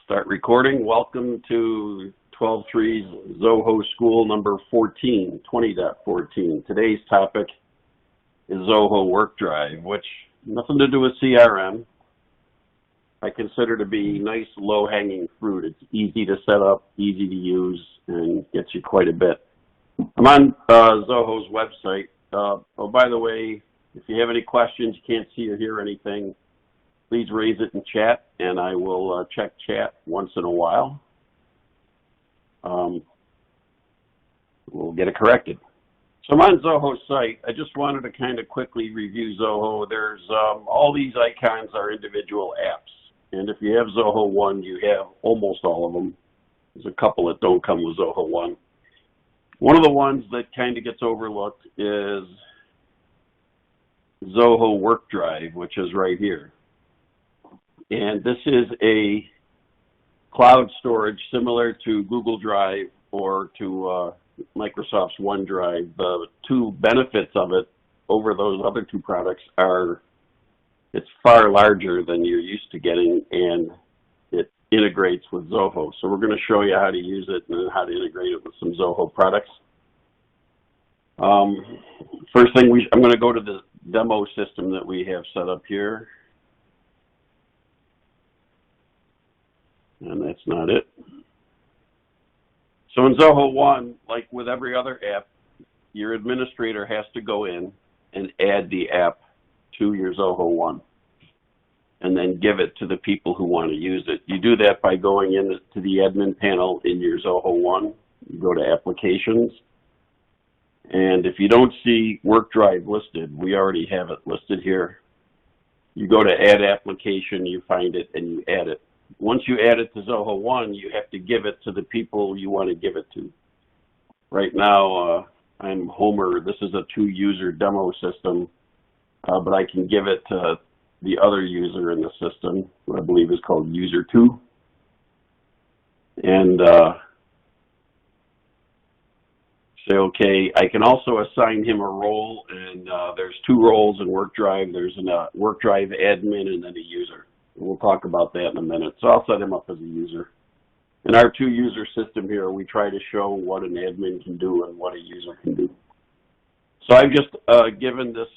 Start recording. Welcome to 12.3 Zoho School number 14, 20.14. Today's topic is Zoho WorkDrive, which nothing to do with CRM. I consider to be nice low-hanging fruit. It's easy to set up, easy to use, and gets you quite a bit. I'm on Zoho's website. Oh, by the way, if you have any questions, you can't see or hear anything, please raise it in chat, and I will check chat once in a while. We'll get it corrected. So I'm on Zoho's site. I just wanted to kind of quickly review Zoho. There's all these icons are individual apps, and if you have Zoho One, you have almost all of them. There's a couple that don't come with Zoho One. One of the ones that kind of gets overlooked is Zoho WorkDrive, which is right here. And this is a cloud storage similar to Google Drive or to Microsoft's OneDrive. The two benefits of it over those other two products are it's far larger than you're used to getting, and it integrates with Zoho. So we're going to show you how to use it and how to integrate it with some Zoho products. First thing, I'm going to go to the demo system that we have set up here. And that's not it. So in Zoho One, like with every other app, your administrator has to go in and add the app to your Zoho One and then give it to the people who want to use it. You do that by going into the admin panel in your Zoho One. You go to Applications. And if you don't see WorkDrive listed, we already have it listed here. You go to Add Application, you find it, and you add it. Once you add it to Zoho One, you have to give it to the people you want to give it to. Right now, I'm Homer. This is a 2-user demo system, but I can give it to the other user in the system, who I believe is called User 2. And say OK. I can also assign him a role, and there's 2 roles in WorkDrive. There's a WorkDrive admin and then a user. We'll talk about that in a minute. So I'll set him up as a user. In our 2-user system here, we try to show what an admin can do and what a user can do. So I've just given this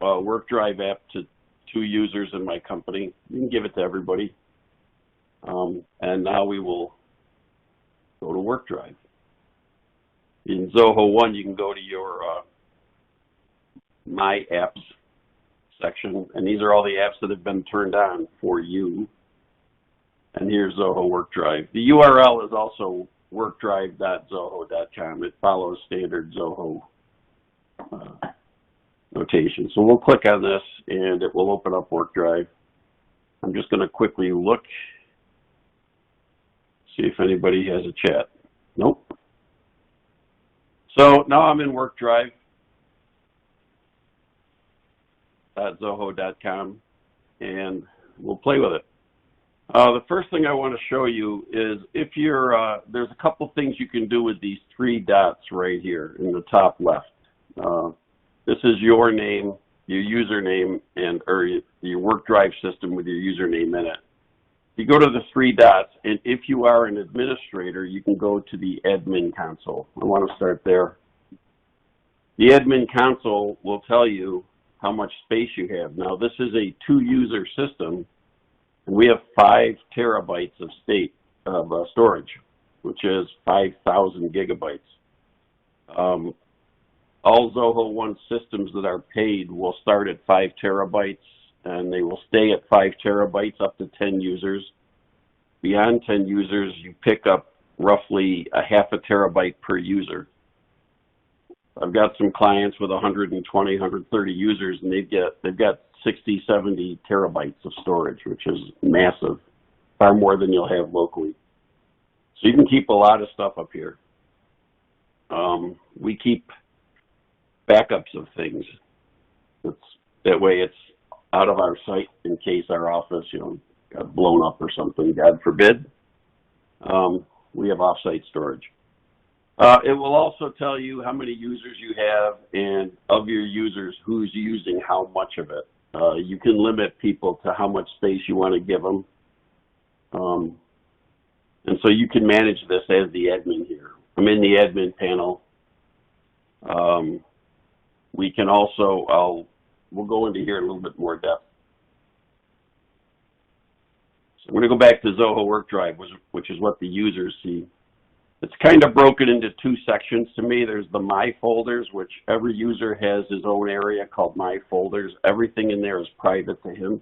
WorkDrive app to 2 users in my company. You can give it to everybody. And now we will go to WorkDrive. In Zoho One, you can go to your My Apps section, and these are all the apps that have been turned on for you. And here's Zoho WorkDrive. The URL is also workdrive.zoho.com. It follows standard Zoho notation. So we'll click on this, and it will open up WorkDrive. I'm just going to quickly look, see if anybody has a chat. Nope. So now I'm in WorkDrive. .zoho.com, and we'll play with it. The first thing I want to show you is if you're, there's a couple things you can do with these 3 dots right here in the top left. This is your name, your username, and or your WorkDrive system with your username in it. You go to the 3 dots, and if you are an administrator, you can go to the admin console. I want to start there. The admin console will tell you how much space you have. Now, this is a 2-user system, and we have 5 terabytes of storage, which is 5,000 gigabytes. All Zoho One systems that are paid will start at 5 terabytes, and they will stay at 5 terabytes up to 10 users. Beyond 10 users, you pick up roughly a half a terabyte per user. I've got some clients with 120, 130 users, and they've got 60, 70 terabytes of storage, which is massive, far more than you'll have locally. So you can keep a lot of stuff up here. We keep backups of things. That way it's out of our sight in case our office, got blown up or something, God forbid. We have off-site storage. It will also tell you how many users you have, and of your users, who's using how much of it. You can limit people to how much space you want to give them. so you can manage this as the admin here. I'm in the admin panel. We can also, we'll go into here in a little bit more depth. So I'm going to go back to Zoho WorkDrive, which is what the users see. It's kind of broken into two sections to me. There's the My Folders, which every user has his own area called My Folders. Everything in there is private to him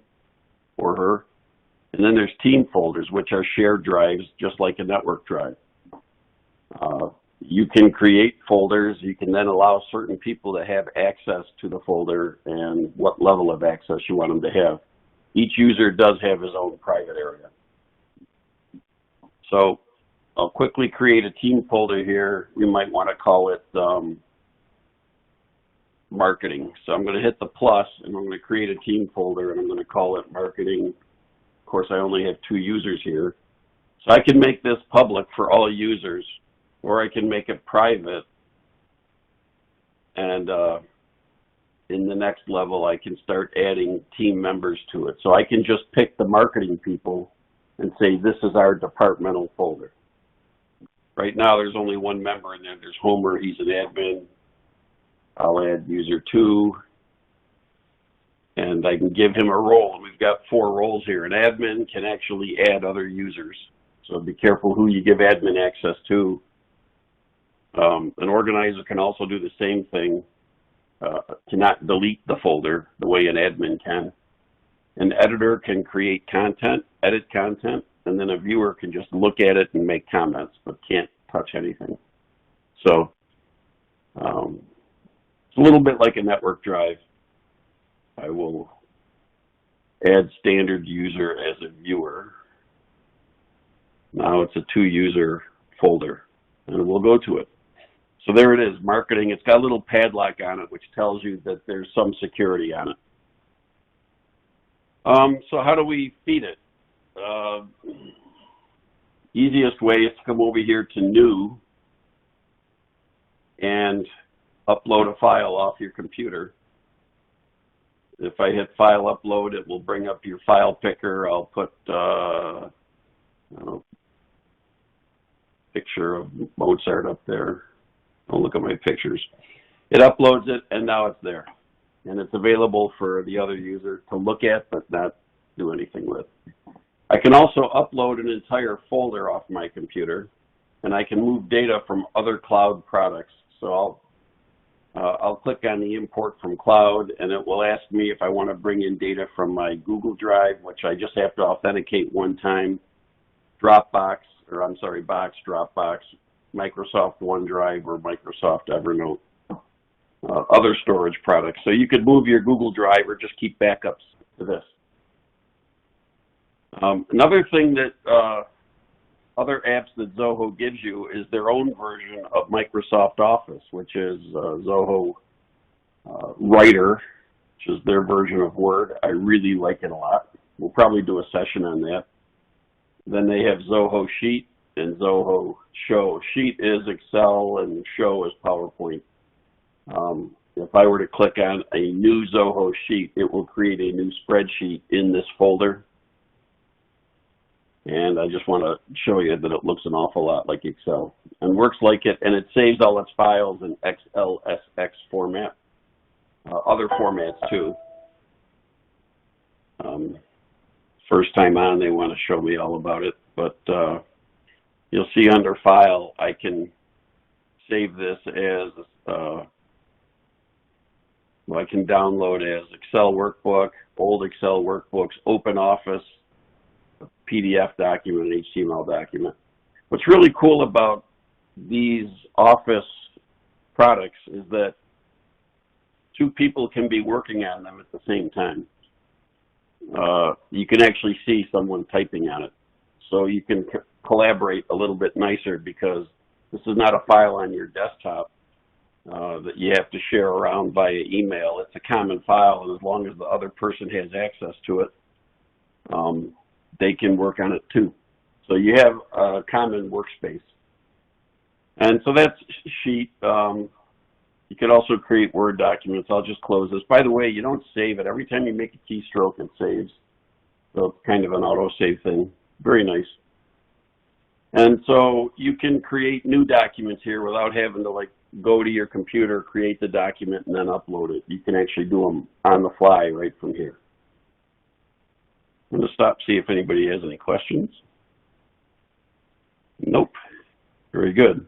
or her. And then there's Team Folders, which are shared drives, just like a network drive. You can create folders. You can then allow certain people to have access to the folder and what level of access you want them to have. Each user does have his own private area. So I'll quickly create a team folder here. We might want to call it marketing. So I'm going to hit the plus, and I'm going to create a team folder, and I'm going to call it marketing. Of course, I only have 2 users here. So I can make this public for all users, or I can make it private. And in the next level, I can start adding team members to it. So I can just pick the marketing people and say, this is our departmental folder. Right now, there's only 1 member in there. There's Homer, he's an admin. I'll add user 2, and I can give him a role. And we've got 4 roles here. An admin can actually add other users, so be careful who you give admin access to. An organizer can also do the same thing, cannot delete the folder the way an admin can. An editor can create content, edit content, and then a viewer can just look at it and make comments, but can't touch anything. So it's a little bit like a network drive. I will add standard user as a viewer. Now it's a 2-user folder, and we'll go to it. So there it is, marketing. It's got a little padlock on it, which tells you that there's some security on it. So how do we feed it? Easiest way is to come over here to New and upload a file off your computer. If I hit File Upload, it will bring up your file picker. I'll put I don't know, picture of Mozart up there. Don't look at my pictures. It uploads it, and now it's there. And it's available for the other user to look at, but not do anything with. I can also upload an entire folder off my computer, and I can move data from other cloud products. So I'll click on the import from cloud, and it will ask me if I want to bring in data from my Google Drive, which I just have to authenticate 1 time, Box, Dropbox, Microsoft OneDrive, or Microsoft Evernote, other storage products. So you could move your Google Drive or just keep backups to this. Another thing that other apps that Zoho gives you is their own version of Microsoft Office, which is Zoho Writer, which is their version of Word. I really like it a lot. We'll probably do a session on that. Then they have Zoho Sheet and Zoho Show. Sheet is Excel and Show is PowerPoint. If I were to click on a new Zoho Sheet, it will create a new spreadsheet in this folder. And I just want to show you that it looks an awful lot like Excel and works like it, and it saves all its files in XLSX format, other formats too. First time on, they want to show me all about it, but you'll see under File, I can save this as, well, I can download as Excel workbook, old Excel workbooks, Open Office, PDF document, and HTML document. What's really cool about these Office products is that 2 people can be working on them at the same time. You can actually see someone typing on it. So you can collaborate a little bit nicer because this is not a file on your desktop that you have to share around via email. It's a common file, and as long as the other person has access to it, they can work on it too. So you have a common workspace. And so that's Sheet. You can also create Word documents. I'll just close this. By the way, you don't save it. Every time you make a keystroke, it saves. So it's kind of an auto-save thing. Very nice. And so you can create new documents here without having to like go to your computer, create the document, and then upload it. You can actually do them on the fly right from here. I'm going to stop, see if anybody has any questions. Nope. Very good.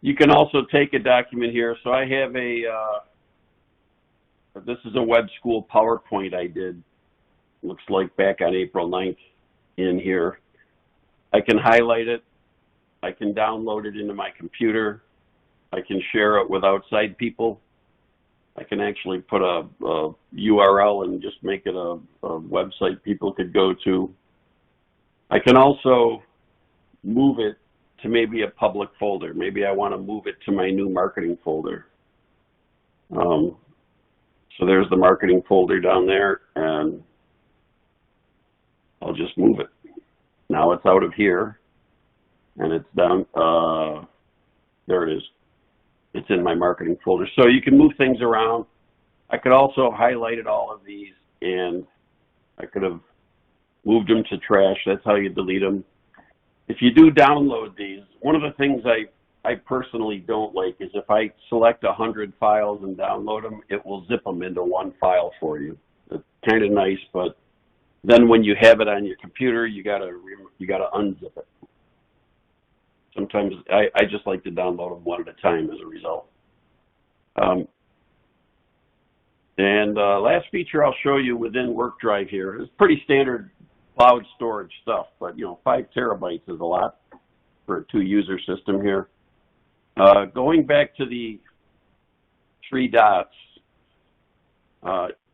You can also take a document here. So I have this is a web school PowerPoint I did, looks like back on April 9th in here. I can highlight it. I can download it into my computer. I can share it with outside people. I can actually put a URL and just make it a website people could go to. I can also move it to maybe a public folder. Maybe I want to move it to my new marketing folder. So there's the marketing folder down there, and I'll just move it. Now it's out of here, and it's down, there it is. It's in my marketing folder. So you can move things around. I could also highlighted all of these, and I could have moved them to trash. That's how you delete them. If you do download these, one of the things I personally don't like is if I select 100 files and download them, it will zip them into one file for you. It's kind of nice, but then when you have it on your computer, you gotta unzip it. Sometimes I just like to download them one at a time as a result. Last feature I'll show you within WorkDrive here is pretty standard cloud storage stuff, but 5 terabytes is a lot for a 2-user system here. Going back to the 3 dots,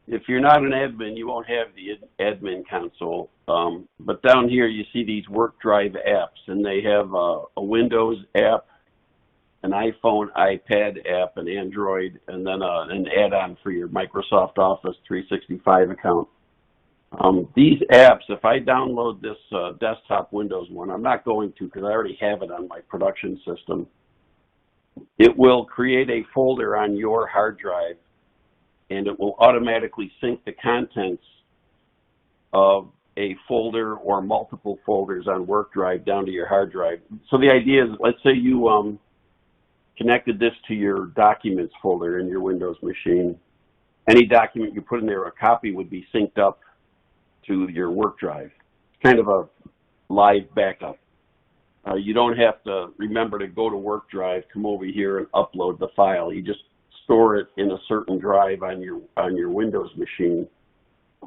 if you're not an admin, you won't have the admin console. But down here, you see these WorkDrive apps, and they have a Windows app, an iPhone, iPad app, an Android, and then an add-on for your Microsoft Office 365 account. These apps, if I download this desktop Windows one, I'm not going to because I already have it on my production system. It will create a folder on your hard drive, and it will automatically sync the contents of a folder or multiple folders on WorkDrive down to your hard drive. So the idea is, let's say you connected this to your documents folder in your Windows machine. Any document you put in there, a copy would be synced up to your WorkDrive. It's kind of a live backup. You don't have to remember to go to WorkDrive, come over here and upload the file. You just store it in a certain drive on your Windows machine,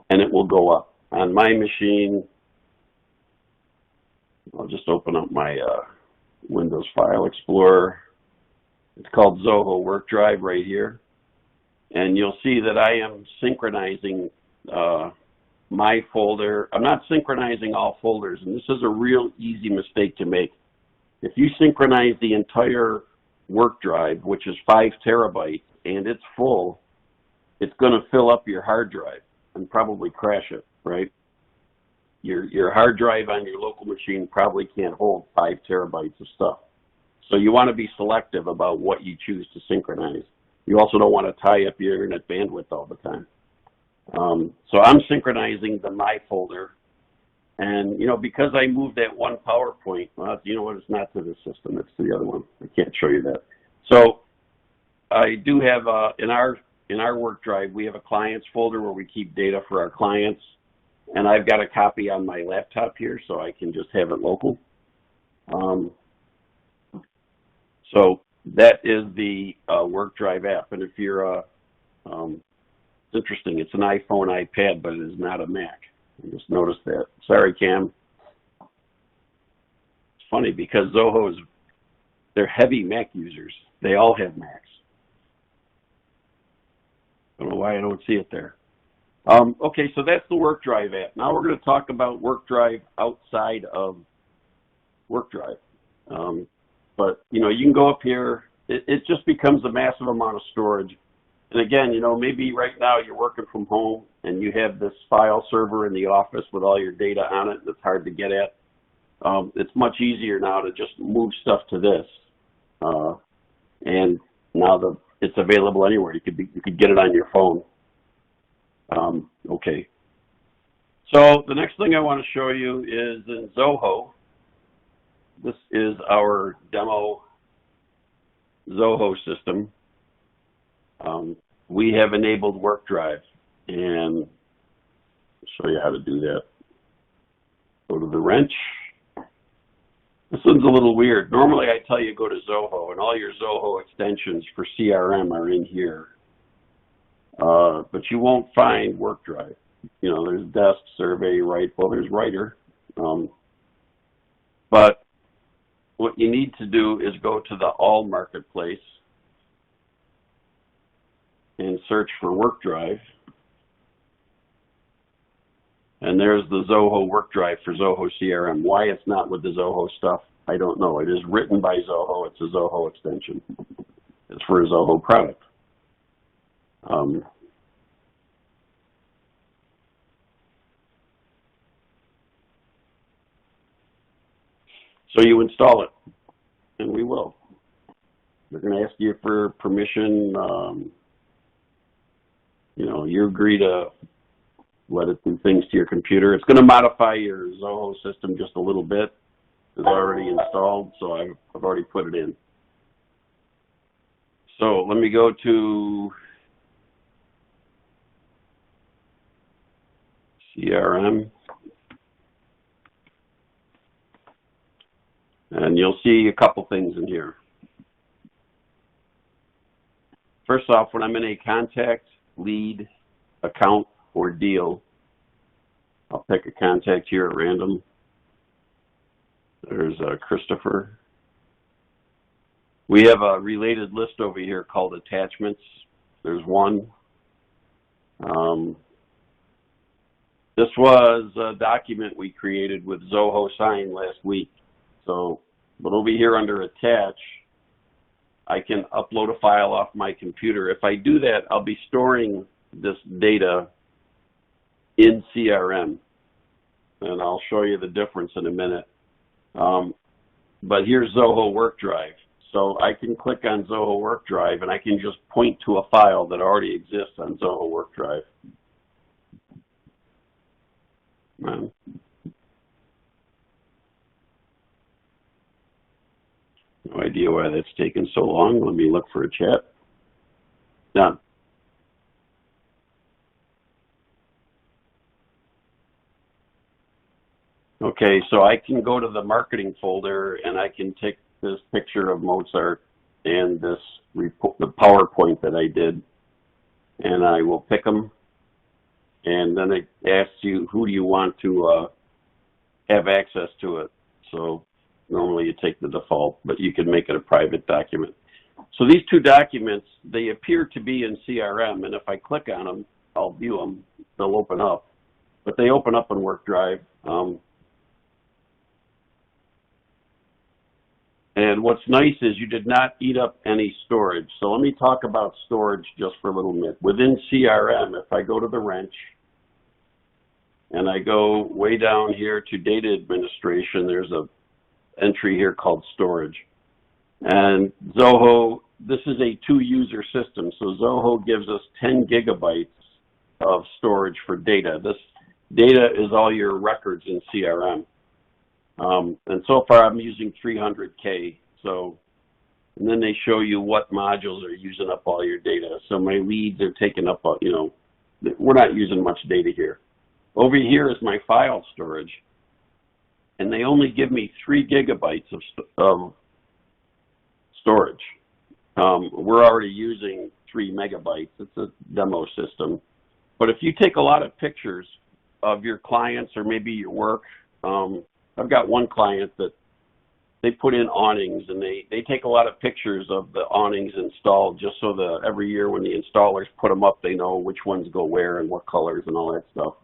and it will go up. On my machine, I'll just open up my Windows File Explorer. It's called Zoho WorkDrive right here, and you'll see that I am synchronizing my folder. I'm not synchronizing all folders, and this is a real easy mistake to make. If you synchronize the entire WorkDrive, which is 5 terabytes, and it's full, it's going to fill up your hard drive and probably crash it, right? Your hard drive on your local machine probably can't hold 5 terabytes of stuff. So you want to be selective about what you choose to synchronize. You also don't want to tie up your internet bandwidth all the time. So I'm synchronizing the My folder, and because I moved that one PowerPoint, well, you know what? It's not to this system; it's to the other one. I can't show you that. So I do have in our WorkDrive, we have a clients folder where we keep data for our clients, and I've got a copy on my laptop here, so I can just have it local. So that is the WorkDrive app, and if you're it's interesting. It's an iPhone, iPad, but it is not a Mac. I just noticed that. Sorry, Cam. It's funny because Zoho they're heavy Mac users. They all have Macs. I don't know why I don't see it there. Okay, so that's the WorkDrive app. Now we're going to talk about WorkDrive outside of WorkDrive. But, you can go up here. It just becomes a massive amount of storage. And again, maybe right now you're working from home and you have this file server in the office with all your data on it that's hard to get at. It's much easier now to just move stuff to this. And now it's available anywhere. You could get it on your phone. Okay. So the next thing I want to show you is in Zoho. This is our demo Zoho system. We have enabled WorkDrive, and I'll show you how to do that. Go to the wrench. This one's a little weird. Normally I tell you go to Zoho, and all your Zoho extensions for CRM are in here. But you won't find WorkDrive. You know, there's desk, survey, write. Well, there's writer. But what you need to do is go to the All Marketplace and search for WorkDrive. And there's the Zoho WorkDrive for Zoho CRM. Why it's not with the Zoho stuff, I don't know. It is written by Zoho. It's a Zoho extension. It's for a Zoho product. So you install it, and we will. They're going to ask you for permission. You know, you agree to let it do things to your computer. It's going to modify your Zoho system just a little bit. It's already installed, so I've already put it in. So let me go to CRM. And you'll see a couple things in here. First off, when I'm in a contact, lead, account, or deal, I'll pick a contact here at random. There's Christopher. We have a related list over here called attachments. There's one. This was a document we created with Zoho Sign last week. So, but over here under attach, I can upload a file off my computer. If I do that, I'll be storing this data in CRM, and I'll show you the difference in a minute. But here's Zoho WorkDrive. So I can click on Zoho WorkDrive, and I can just point to a file that already exists on Zoho WorkDrive. No idea why that's taken so long. Let me look for a chat. Done. Okay, so I can go to the marketing folder and I can take this picture of Mozart and this report, the PowerPoint that I did, and I will pick them, and then it asks you who do you want to have access to it. So normally you take the default, but you can make it a private document. So these two documents, they appear to be in CRM, and if I click on them, I'll view them. They'll open up, but they open up in WorkDrive. And what's nice is you did not eat up any storage. So let me talk about storage just for a little bit. Within CRM, if I go to the wrench and I go way down here to data administration, there's a entry here called storage. And Zoho, this is a 2-user system. So Zoho gives us 10 gigabytes of storage for data. This data is all your records in CRM. And so far I'm using 300K. So, and then they show you what modules are using up all your data. So my leads are taking up, you know, we're not using much data here. Over here is my file storage, and they only give me 3 gigabytes of storage. We're already using 3 megabytes. It's a demo system. But if you take a lot of pictures of your clients or maybe your work, I've got one client that they put in awnings, and they take a lot of pictures of the awnings installed just so that every year when the installers put them up, they know which ones go where and what colors and all that stuff.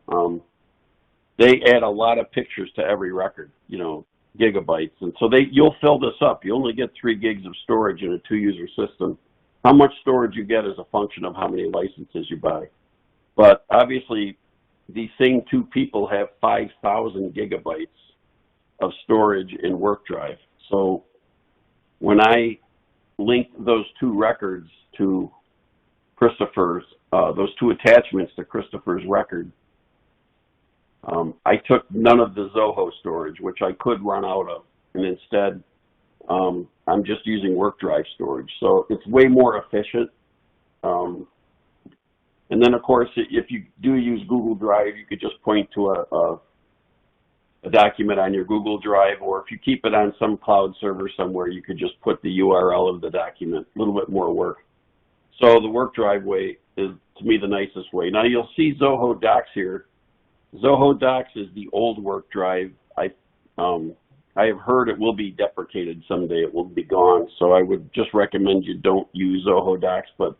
They add a lot of pictures to every record, you know, gigabytes. And so you'll fill this up. You only get 3 gigs of storage in a 2-user system. How much storage you get is a function of how many licenses you buy. But obviously, these same 2 people have 5,000 gigabytes of storage in WorkDrive. So when I link those 2 records to Christopher's, those 2 attachments to Christopher's record, I took none of the Zoho storage, which I could run out of, and instead I'm just using WorkDrive storage. So it's way more efficient. And then, of course, if you do use Google Drive, you could just point to a document on your Google Drive, or if you keep it on some cloud server somewhere, you could just put the URL of the document. A little bit more work. So the WorkDrive way is, to me, the nicest way. Now, you'll see Zoho Docs here. Zoho Docs is the old WorkDrive. I have heard it will be deprecated someday. It will be gone. So I would just recommend you don't use Zoho Docs, but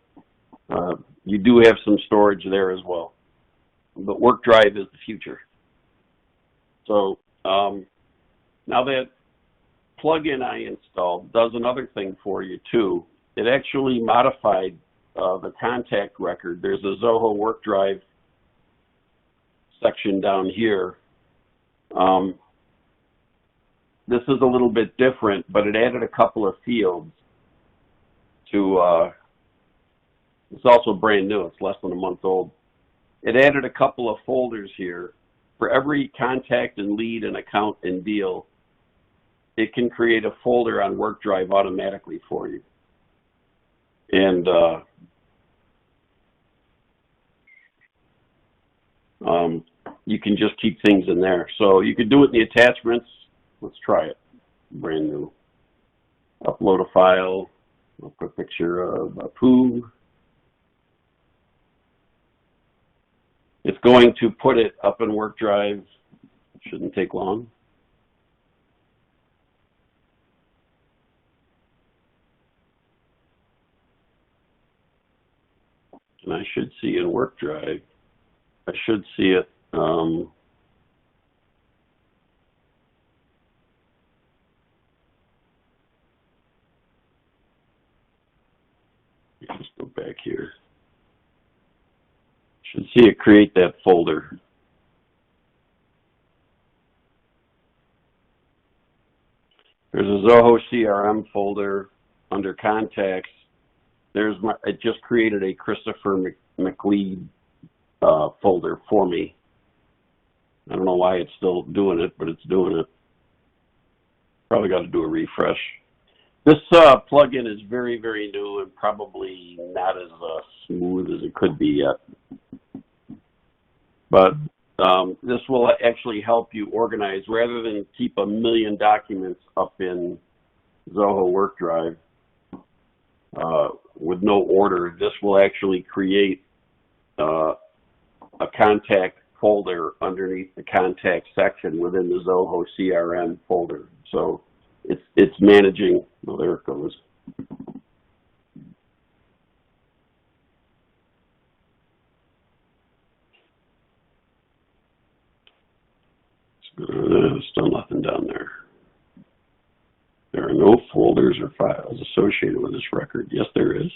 you do have some storage there as well. But WorkDrive is the future. So now that plugin I installed does another thing for you too. It actually modified the contact record. There's a Zoho WorkDrive section down here. This is a little bit different, but it added a couple of fields to, it's also brand new, it's less than a month old. It added a couple of folders here. For every contact and lead and account and deal, it can create a folder on WorkDrive automatically for you. And you can just keep things in there. So you could do it in the attachments. Let's try it. Brand new. Upload a file. I'll put a picture of a poo. It's going to put it up in WorkDrive. Shouldn't take long. And I should see in WorkDrive, I should see it. Let's go back here. Should see it create that folder. There's a Zoho CRM folder under contacts. It just created a Christopher McLeod folder for me. I don't know why it's still doing it, but it's doing it. Probably got to do a refresh. This plugin is very, very new and probably not as smooth as it could be yet. But this will actually help you organize. Rather than keep a million documents up in Zoho WorkDrive with no order, this will actually create a contact folder underneath the contact section within the Zoho CRM folder. So it's managing. Well, there it goes. Still nothing down there. There are no folders or files associated with this record. Yes, there is.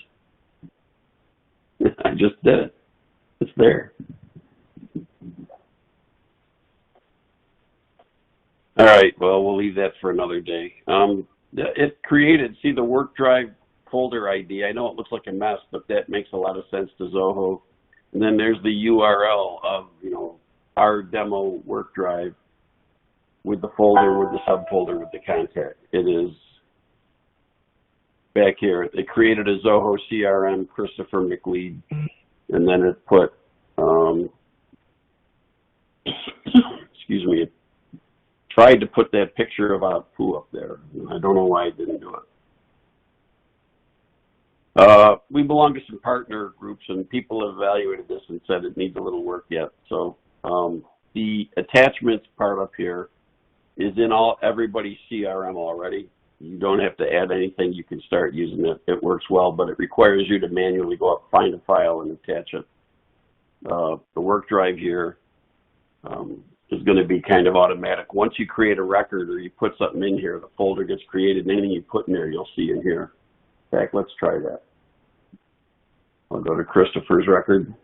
I just did it. It's there. All right, well, we'll leave that for another day. It created, see the WorkDrive folder ID. I know it looks like a mess, but that makes a lot of sense to Zoho. And then there's the URL of, our demo WorkDrive with the folder, with the subfolder, with the contact. It is back here. They created a Zoho CRM Christopher McLeod, and then it put, excuse me, it tried to put that picture of a poo up there. I don't know why it didn't do it. We belong to some partner groups, and people have evaluated this and said it needs a little work yet. So the attachments part up here is in everybody's CRM already. You don't have to add anything. You can start using it. It works well, but it requires you to manually go up, find a file, and attach it. The WorkDrive here is going to be kind of automatic. Once you create a record or you put something in here, the folder gets created, and anything you put in there, you'll see in here. In fact, let's try that. I'll go to Christopher's record.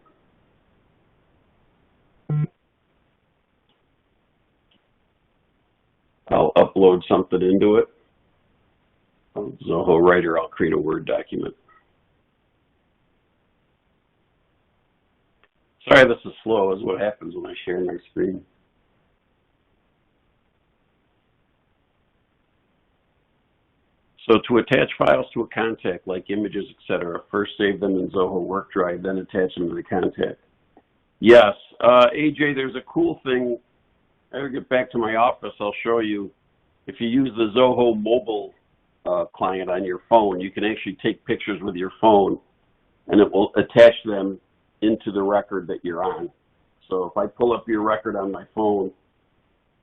I'll upload something into it. Zoho Writer, I'll create a Word document. Sorry, this is slow, is what happens when I share my screen. So to attach files to a contact, like images, etc., first save them in Zoho WorkDrive, then attach them to the contact. Yes, AJ, there's a cool thing. I'll get back to my office. I'll show you. If you use the Zoho mobile client on your phone, you can actually take pictures with your phone, and it will attach them into the record that you're on. So if I pull up your record on my phone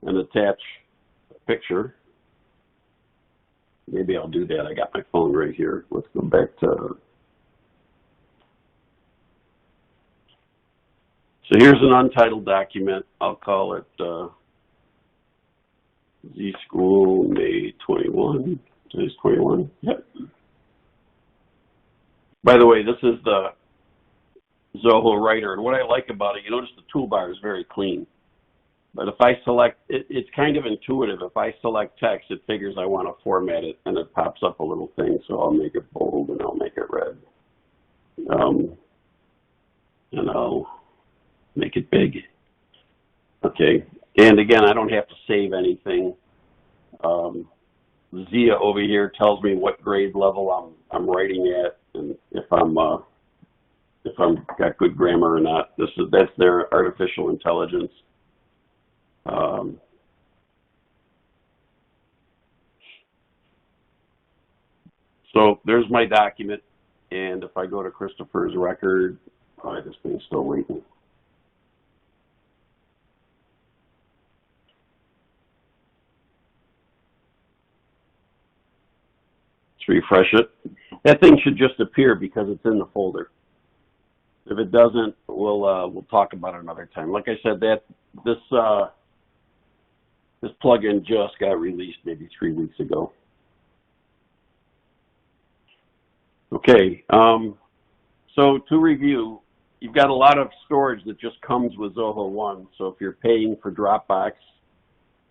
and attach a picture, maybe I'll do that. I got my phone right here. Let's go back to... So here's an untitled document. I'll call it Z School May 21. Today's 21. Yep. By the way, this is the Zoho Writer, and what I like about it, you notice the toolbar is very clean. But if I select, it's kind of intuitive. If I select text, it figures I want to format it, and it pops up a little thing. So I'll make it bold, and I'll make it red. And I'll make it big. Okay. And again, I don't have to save anything. Zia over here tells me what grade level I'm writing at, and if I'm got good grammar or not. That's their artificial intelligence. So there's my document, and if I go to Christopher's record, this thing's still waiting. Let's refresh it. That thing should just appear because it's in the folder. If it doesn't, we'll talk about it another time. Like I said, this plugin just got released maybe 3 weeks ago. Okay, so to review, you've got a lot of storage that just comes with Zoho One. So if you're paying for Dropbox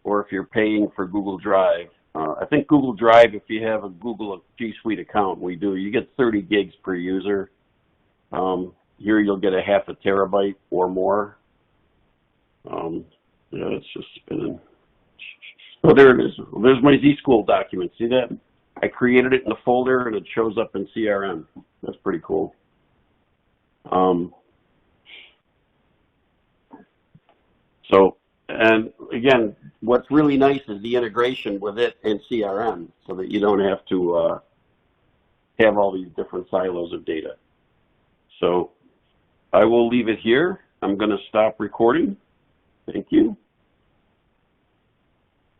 or if you're paying for Google Drive, I think Google Drive, if you have a Google G Suite account, you get 30 gigs per user. Here you'll get a half a terabyte or more. Yeah, it's just spinning. Oh, there it is. Well, there's my Z School document. See that? I created it in the folder, and it shows up in CRM. That's pretty cool. And again, what's really nice is the integration with it and CRM, so that you don't have to have all these different silos of data. So I will leave it here. I'm going to stop recording. Thank you.